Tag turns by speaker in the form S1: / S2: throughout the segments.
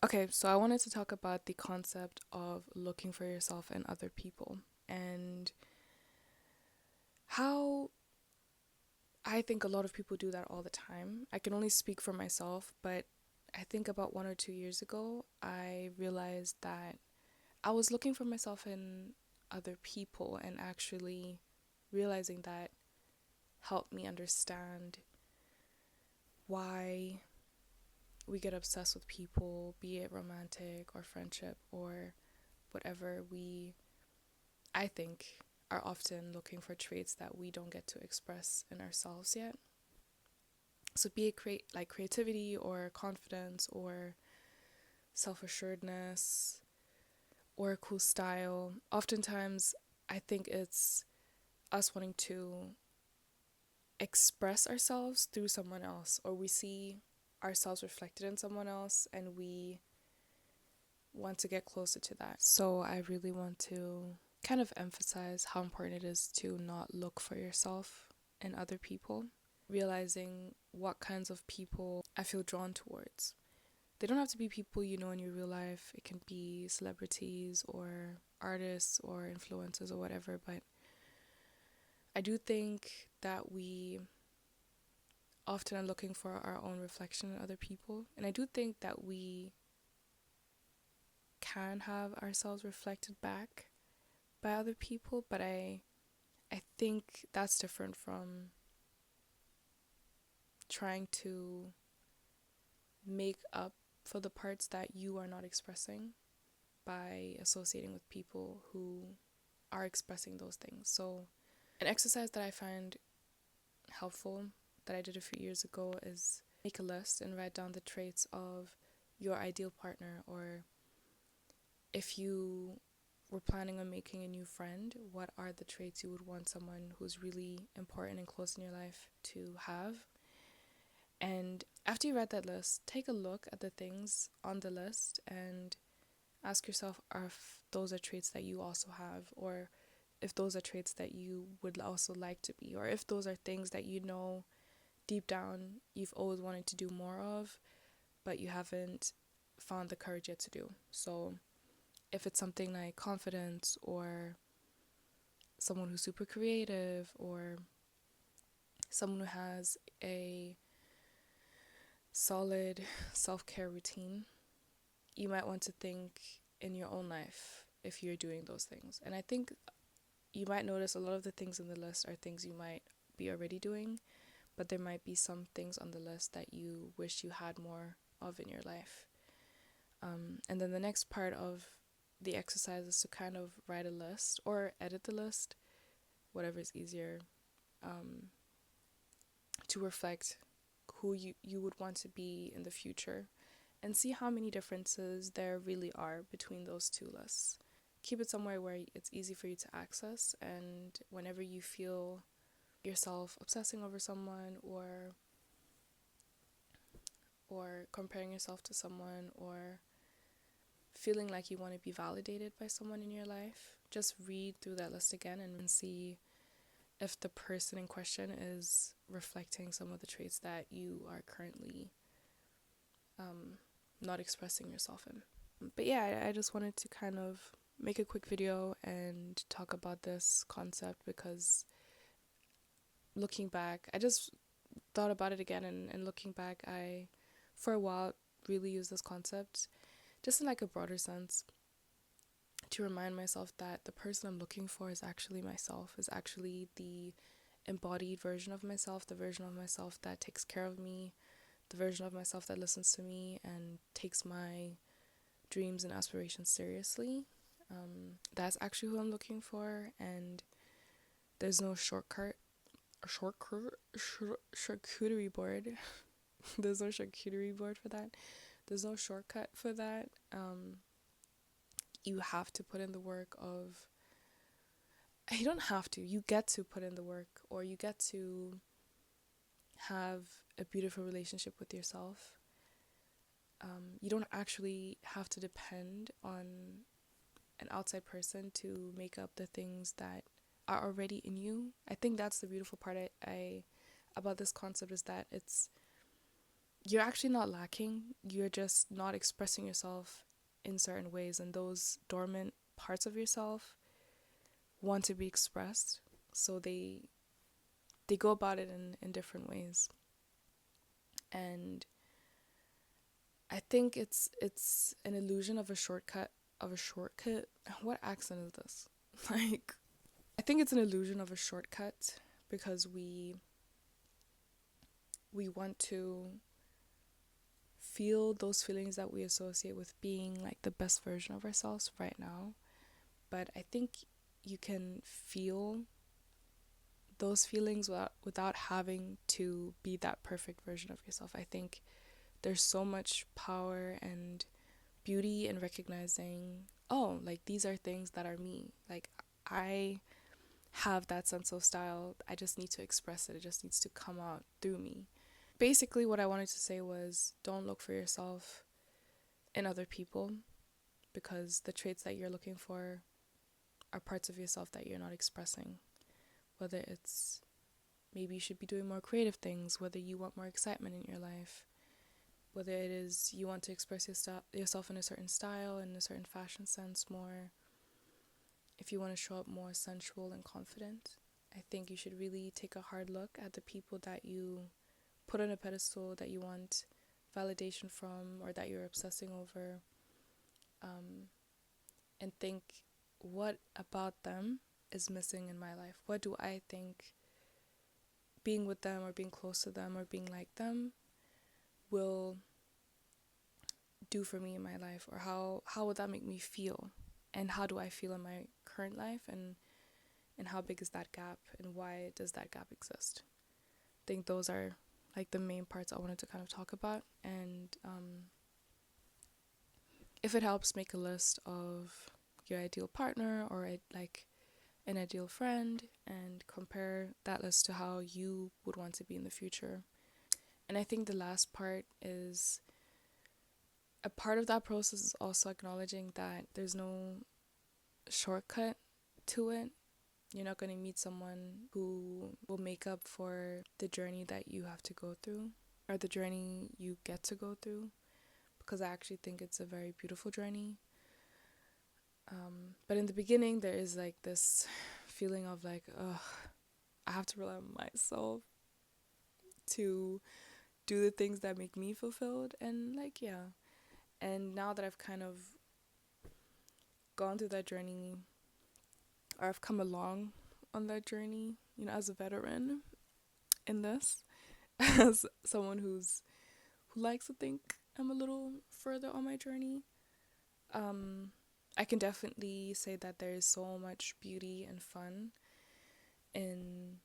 S1: Okay, so I wanted to talk about the concept of looking for yourself in other people and how I think a lot of people do that all the time. I can only speak for myself, but I think about 1 or 2 years ago, I realized that I was looking for myself in other people, and actually realizing that helped me understand why we get obsessed with people, be it romantic or friendship or whatever. I think, are often looking for traits that we don't get to express in ourselves yet. So be it like creativity or confidence or self-assuredness or a cool style. Oftentimes I think it's us wanting to express ourselves through someone else, or we see ourselves reflected in someone else and we want to get closer to that. So I really want to kind of emphasize how important it is to not look for yourself in other people, realizing what kinds of people I feel drawn towards. They don't have to be people you know in your real life. It can be celebrities or artists or influencers or whatever, but I do think that we often are looking for our own reflection in other people. And I do think that we can have ourselves reflected back by other people, but I think that's different from trying to make up for the parts that you are not expressing by associating with people who are expressing those things. So, an exercise that I find helpful that I did a few years ago is make a list and write down the traits of your ideal partner, or if you were planning on making a new friend, what are the traits you would want someone who's really important and close in your life to have? And after you write that list, take a look at the things on the list and ask yourself if those are traits that you also have, or if those are traits that you would also like to be, or if those are things that you know deep down you've always wanted to do more of, but you haven't found the courage yet to do. So if it's something like confidence, or someone who's super creative, or someone who has a solid self-care routine, you might want to think in your own life if you're doing those things. And I think you might notice a lot of the things in the list are things you might be already doing, but there might be some things on the list that you wish you had more of in your life. And then the next part of the exercise is to kind of write a list or edit the list, whatever is easier, um, to reflect who you would want to be in the future, and see how many differences there really are between those two lists. Keep it somewhere where it's easy for you to access, and whenever you feel yourself obsessing over someone, or comparing yourself to someone, or feeling like you want to be validated by someone in your life, just read through that list again and see if the person in question is reflecting some of the traits that you are currently not expressing yourself in. But yeah, I just wanted to kind of make a quick video and talk about this concept, because looking back, I just thought about it again, and looking back, I, for a while, really used this concept just in like a broader sense, to remind myself that the person I'm looking for is actually myself, is actually the embodied version of myself, the version of myself that takes care of me, the version of myself that listens to me and takes my dreams and aspirations seriously. That's actually who I'm looking for, and there's no charcuterie board. There's no charcuterie board for that. There's no shortcut for that. You have to put in the work of, you don't have to, you get to put in the work, or you get to have a beautiful relationship with yourself. You don't actually have to depend on an outside person to make up the things that are already in you. I think that's the beautiful part I about this concept, is that you're actually not lacking. You're just not expressing yourself in certain ways, and those dormant parts of yourself want to be expressed. So they go about it in different ways. And I think it's an illusion of a shortcut of a shortcut. What accent is this? Like, I think it's an illusion of a shortcut because we want to feel those feelings that we associate with being like the best version of ourselves right now. But I think you can feel those feelings without having to be that perfect version of yourself. I think there's so much power and beauty in recognizing, oh, like these are things that are me. Like I have that sense of style. I just need to express it. It just needs to come out through me. Basically, what I wanted to say was don't look for yourself in other people because the traits that you're looking for are parts of yourself that you're not expressing. Whether it's maybe you should be doing more creative things, whether you want more excitement in your life, whether it is you want to express yourself in a certain style, in a certain fashion sense more, if you want to show up more sensual and confident. I think you should really take a hard look at the people that you put on a pedestal that you want validation from or that you're obsessing over, and think, what about them is missing in my life? What do I think being with them or being close to them or being like them will do for me in my life, or how would that make me feel, and how do I feel in my current life, and how big is that gap, and why does that gap exist? I think those are like the main parts I wanted to kind of talk about. And if it helps, make a list of your ideal partner or like an ideal friend and compare that list to how you would want to be in the future. And I think the last part is a part of that process is also acknowledging that there's no shortcut to it. You're not going to meet someone who will make up for the journey that you have to go through or the journey you get to go through, because I actually think it's a very beautiful journey. But in the beginning, there is like this feeling of like, ugh, I have to rely on myself to do the things that make me fulfilled. And like, yeah. And now that I've kind of gone through that journey, or I've come along on that journey, you know, as a veteran in this, as someone who likes to think I'm a little further on my journey, I can definitely say that there is so much beauty and fun in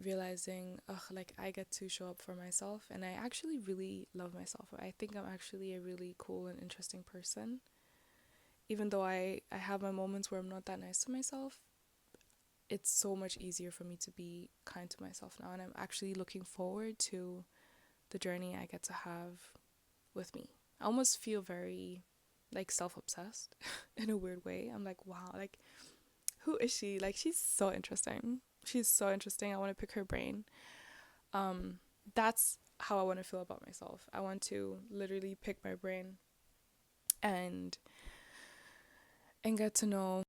S1: realizing, like I get to show up for myself, and I actually really love myself. I think I'm actually a really cool and interesting person. Even though I have my moments where I'm not that nice to myself, it's so much easier for me to be kind to myself now, and I'm actually looking forward to the journey I get to have with me. I almost feel very like self-obsessed in a weird way. I'm like, wow, like who is she? Like she's so interesting. She's so interesting. I want to pick her brain. That's how I want to feel about myself. I want to literally pick my brain and get to know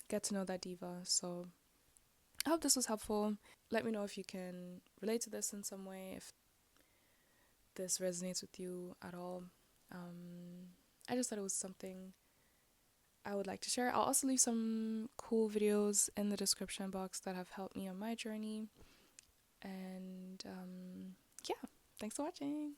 S1: that diva. So I hope this was helpful. Let me know if you can relate to this in some way, if this resonates with you at all. I just thought it was something I would like to share. I'll also leave some cool videos in the description box that have helped me on my journey. And yeah, thanks for watching.